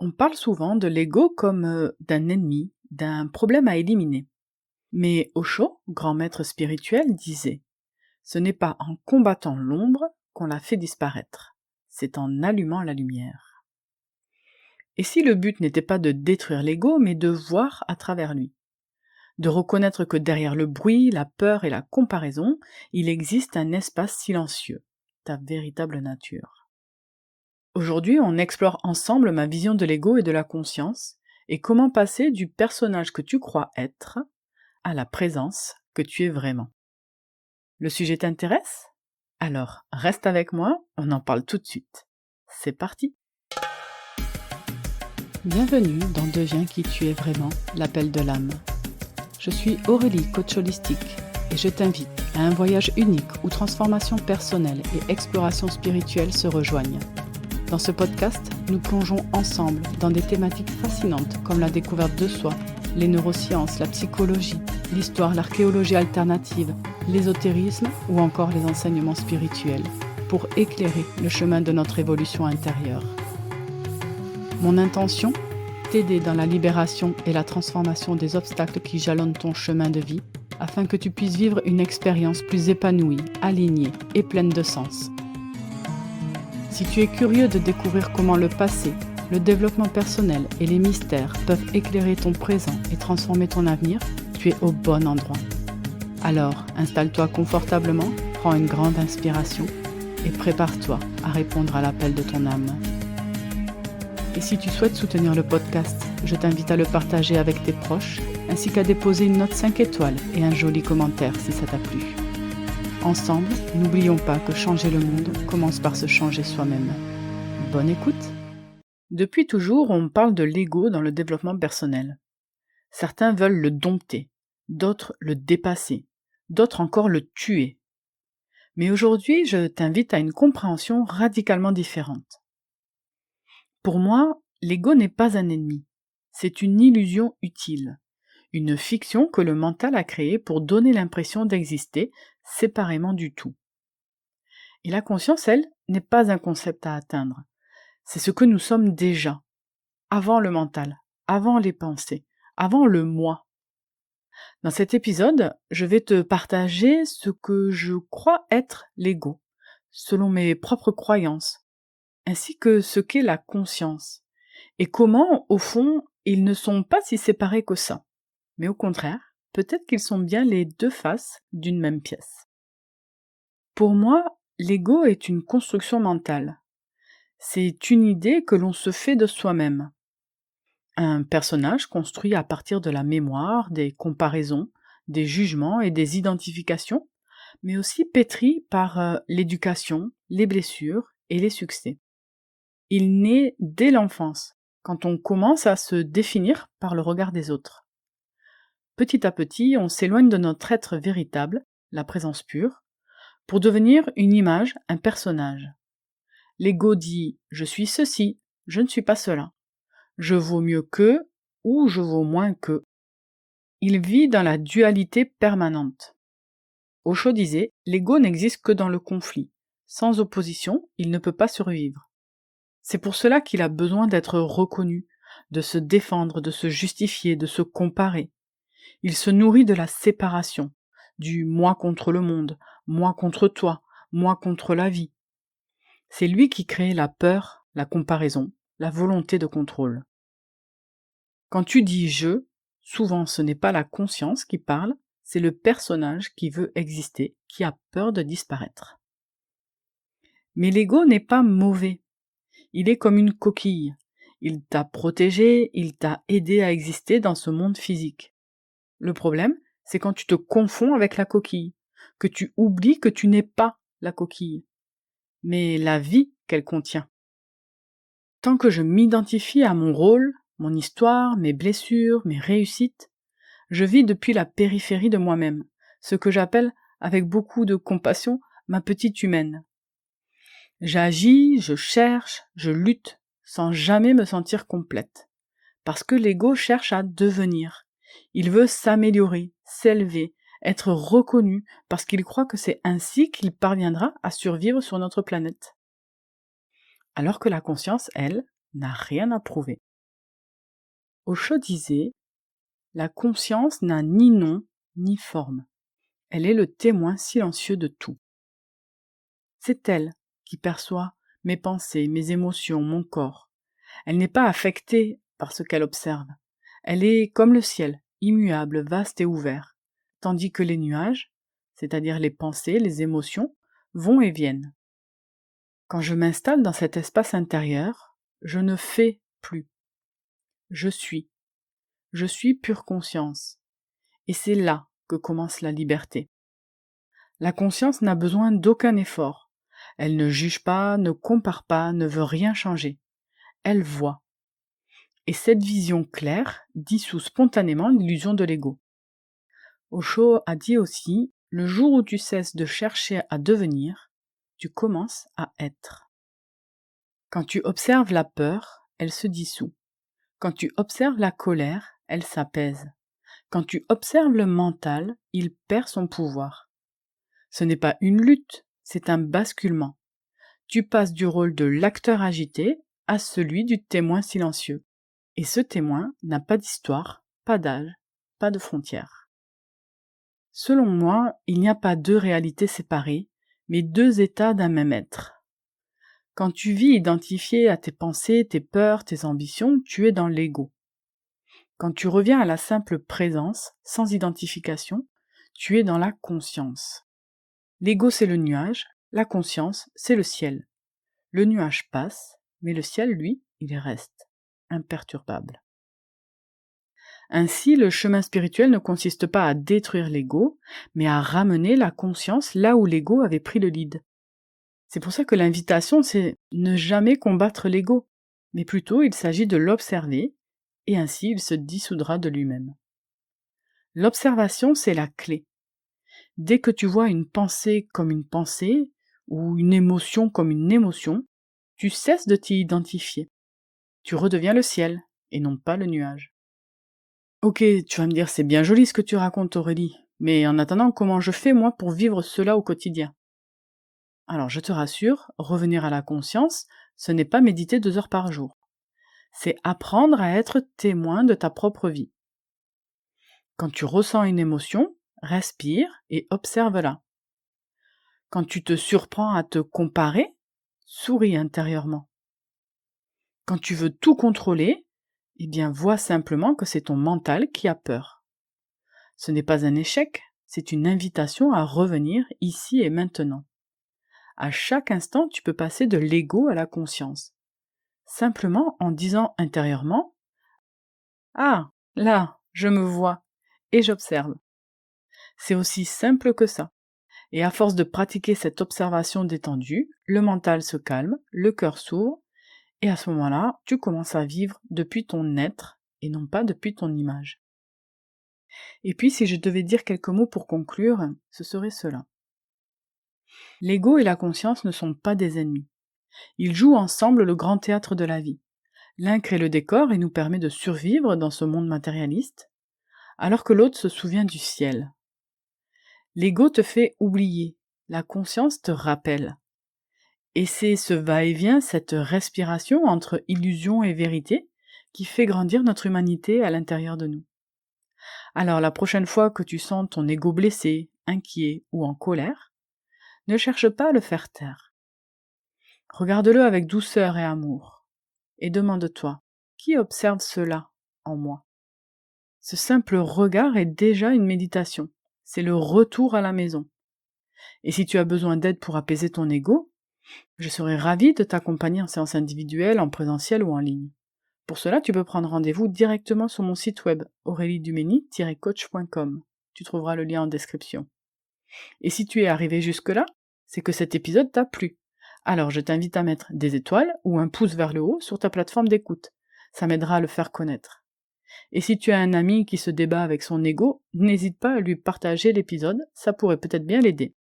On parle souvent de l'ego comme d'un ennemi, d'un problème à éliminer. Mais Osho, grand maître spirituel, disait: ce n'est pas en combattant l'ombre qu'on la fait disparaître, c'est en allumant la lumière. Et si le but n'était pas de détruire l'ego, mais de voir à travers lui, de reconnaître que derrière le bruit, la peur et la comparaison, il existe un espace silencieux, ta véritable nature. Aujourd'hui, on explore ensemble ma vision de l'ego et de la conscience, et comment passer du personnage que tu crois être à la présence que tu es vraiment. Le sujet t'intéresse ? Alors, reste avec moi, on en parle tout de suite. C'est parti ! Bienvenue dans Deviens qui tu es vraiment, l'appel de l'âme. Je suis Aurélie, coach holistique, et je t'invite à un voyage unique où transformation personnelle et exploration spirituelle se rejoignent. Dans ce podcast, nous plongeons ensemble dans des thématiques fascinantes comme la découverte de soi, les neurosciences, la psychologie, l'histoire, l'archéologie alternative, l'ésotérisme ou encore les enseignements spirituels, pour éclairer le chemin de notre évolution intérieure. Mon intention ? T'aider dans la libération et la transformation des obstacles qui jalonnent ton chemin de vie, afin que tu puisses vivre une expérience plus épanouie, alignée et pleine de sens. Si tu es curieux de découvrir comment le passé, le développement personnel et les mystères peuvent éclairer ton présent et transformer ton avenir, tu es au bon endroit. Alors, installe-toi confortablement, prends une grande inspiration et prépare-toi à répondre à l'appel de ton âme. Et si tu souhaites soutenir le podcast, je t'invite à le partager avec tes proches, ainsi qu'à déposer une note 5 étoiles et un joli commentaire si ça t'a plu. Ensemble, n'oublions pas que changer le monde commence par se changer soi-même. Bonne écoute! Depuis toujours, on parle de l'ego dans le développement personnel. Certains veulent le dompter, d'autres le dépasser, d'autres encore le tuer. Mais aujourd'hui, je t'invite à une compréhension radicalement différente. Pour moi, l'ego n'est pas un ennemi, c'est une illusion utile, une fiction que le mental a créée pour donner l'impression d'exister séparément du tout. Et la conscience, elle, n'est pas un concept à atteindre, c'est ce que nous sommes déjà, avant le mental, avant les pensées, avant le moi. Dans cet épisode, je vais te partager ce que je crois être l'ego, selon mes propres croyances, ainsi que ce qu'est la conscience, et comment, au fond, ils ne sont pas si séparés que ça, mais au contraire, peut-être qu'ils sont bien les deux faces d'une même pièce. Pour moi, l'ego est une construction mentale. C'est une idée que l'on se fait de soi-même. Un personnage construit à partir de la mémoire, des comparaisons, des jugements et des identifications, mais aussi pétri par l'éducation, les blessures et les succès. Il naît dès l'enfance, quand on commence à se définir par le regard des autres. Petit à petit, on s'éloigne de notre être véritable, la présence pure, pour devenir une image, un personnage. L'ego dit « je suis ceci, je ne suis pas cela ». Je vaux mieux qu'eux ou je vaux moins qu'eux. Il vit dans la dualité permanente. Osho disait « l'ego n'existe que dans le conflit. Sans opposition, il ne peut pas survivre ». C'est pour cela qu'il a besoin d'être reconnu, de se défendre, de se justifier, de se comparer. Il se nourrit de la séparation, du moi contre le monde, moi contre toi, moi contre la vie. C'est lui qui crée la peur, la comparaison, la volonté de contrôle. Quand tu dis « je », souvent ce n'est pas la conscience qui parle, c'est le personnage qui veut exister, qui a peur de disparaître. Mais l'ego n'est pas mauvais. Il est comme une coquille. Il t'a protégé, il t'a aidé à exister dans ce monde physique. Le problème, c'est quand tu te confonds avec la coquille, que tu oublies que tu n'es pas la coquille, mais la vie qu'elle contient. Tant que je m'identifie à mon rôle, mon histoire, mes blessures, mes réussites, je vis depuis la périphérie de moi-même, ce que j'appelle, avec beaucoup de compassion, ma petite humaine. J'agis, je cherche, je lutte, sans jamais me sentir complète. Parce que l'ego cherche à devenir. Il veut s'améliorer, s'élever, être reconnu, parce qu'il croit que c'est ainsi qu'il parviendra à survivre sur notre planète. Alors que la conscience, elle, n'a rien à prouver. Osho disait: la conscience n'a ni nom ni forme. Elle est le témoin silencieux de tout. C'est elle qui perçoit mes pensées, mes émotions, mon corps. Elle n'est pas affectée par ce qu'elle observe. Elle est comme le ciel, immuable, vaste et ouvert, tandis que les nuages, c'est-à-dire les pensées, les émotions, vont et viennent. Quand je m'installe dans cet espace intérieur, je ne fais plus. Je suis. Je suis pure conscience. Et c'est là que commence la liberté. La conscience n'a besoin d'aucun effort. Elle ne juge pas, ne compare pas, ne veut rien changer. Elle voit. Et cette vision claire dissout spontanément l'illusion de l'ego. Osho a dit aussi: le jour où tu cesses de chercher à devenir, tu commences à être. Quand tu observes la peur, elle se dissout. Quand tu observes la colère, elle s'apaise. Quand tu observes le mental, il perd son pouvoir. Ce n'est pas une lutte, c'est un basculement. Tu passes du rôle de l'acteur agité à celui du témoin silencieux. Et ce témoin n'a pas d'histoire, pas d'âge, pas de frontières. Selon moi, il n'y a pas deux réalités séparées, mais deux états d'un même être. Quand tu vis identifié à tes pensées, tes peurs, tes ambitions, tu es dans l'ego. Quand tu reviens à la simple présence, sans identification, tu es dans la conscience. L'ego, c'est le nuage, la conscience, c'est le ciel. Le nuage passe, mais le ciel, lui, il reste, imperturbable. Ainsi, le chemin spirituel ne consiste pas à détruire l'ego, mais à ramener la conscience là où l'ego avait pris le lead. C'est pour ça que l'invitation, c'est ne jamais combattre l'ego, mais plutôt il s'agit de l'observer, et ainsi il se dissoudra de lui-même. L'observation, c'est la clé. Dès que tu vois une pensée comme une pensée, ou une émotion comme une émotion, tu cesses de t'y identifier. Tu redeviens le ciel, et non pas le nuage. Ok, tu vas me dire, c'est bien joli ce que tu racontes, Aurélie, mais en attendant, comment je fais, moi, pour vivre cela au quotidien? Alors, je te rassure, revenir à la conscience, ce n'est pas méditer 2 heures par jour. C'est apprendre à être témoin de ta propre vie. Quand tu ressens une émotion, respire et observe-la. Quand tu te surprends à te comparer, souris intérieurement. Quand tu veux tout contrôler, eh bien, vois simplement que c'est ton mental qui a peur. Ce n'est pas un échec, c'est une invitation à revenir ici et maintenant. À chaque instant, tu peux passer de l'ego à la conscience. Simplement en disant intérieurement: ah, là, je me vois et j'observe. C'est aussi simple que ça. Et à force de pratiquer cette observation détendue, le mental se calme, le cœur s'ouvre, et à ce moment-là, tu commences à vivre depuis ton être et non pas depuis ton image. Et puis, si je devais dire quelques mots pour conclure, ce serait cela. L'ego et la conscience ne sont pas des ennemis. Ils jouent ensemble le grand théâtre de la vie. L'un crée le décor et nous permet de survivre dans ce monde matérialiste, alors que l'autre se souvient du ciel. L'ego te fait oublier, la conscience te rappelle. Et c'est ce va-et-vient, cette respiration entre illusion et vérité, qui fait grandir notre humanité à l'intérieur de nous. Alors la prochaine fois que tu sens ton ego blessé, inquiet ou en colère, ne cherche pas à le faire taire. Regarde-le avec douceur et amour, et demande-toi: qui observe cela en moi? Ce simple regard est déjà une méditation, c'est le retour à la maison. Et si tu as besoin d'aide pour apaiser ton ego, je serai ravie de t'accompagner en séance individuelle, en présentiel ou en ligne. Pour cela, tu peux prendre rendez-vous directement sur mon site web auréliedumeni-coach.com. Tu trouveras le lien en description. Et si tu es arrivé jusque-là, c'est que cet épisode t'a plu. Alors je t'invite à mettre des étoiles ou un pouce vers le haut sur ta plateforme d'écoute. Ça m'aidera à le faire connaître. Et si tu as un ami qui se débat avec son ego, n'hésite pas à lui partager l'épisode, ça pourrait peut-être bien l'aider.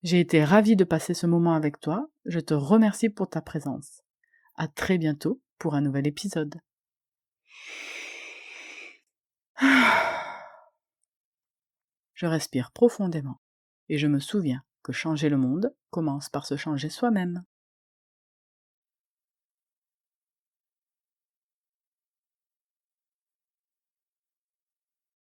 J'ai été ravie de passer ce moment avec toi, je te remercie pour ta présence. À très bientôt pour un nouvel épisode. Je respire profondément et je me souviens que changer le monde commence par se changer soi-même.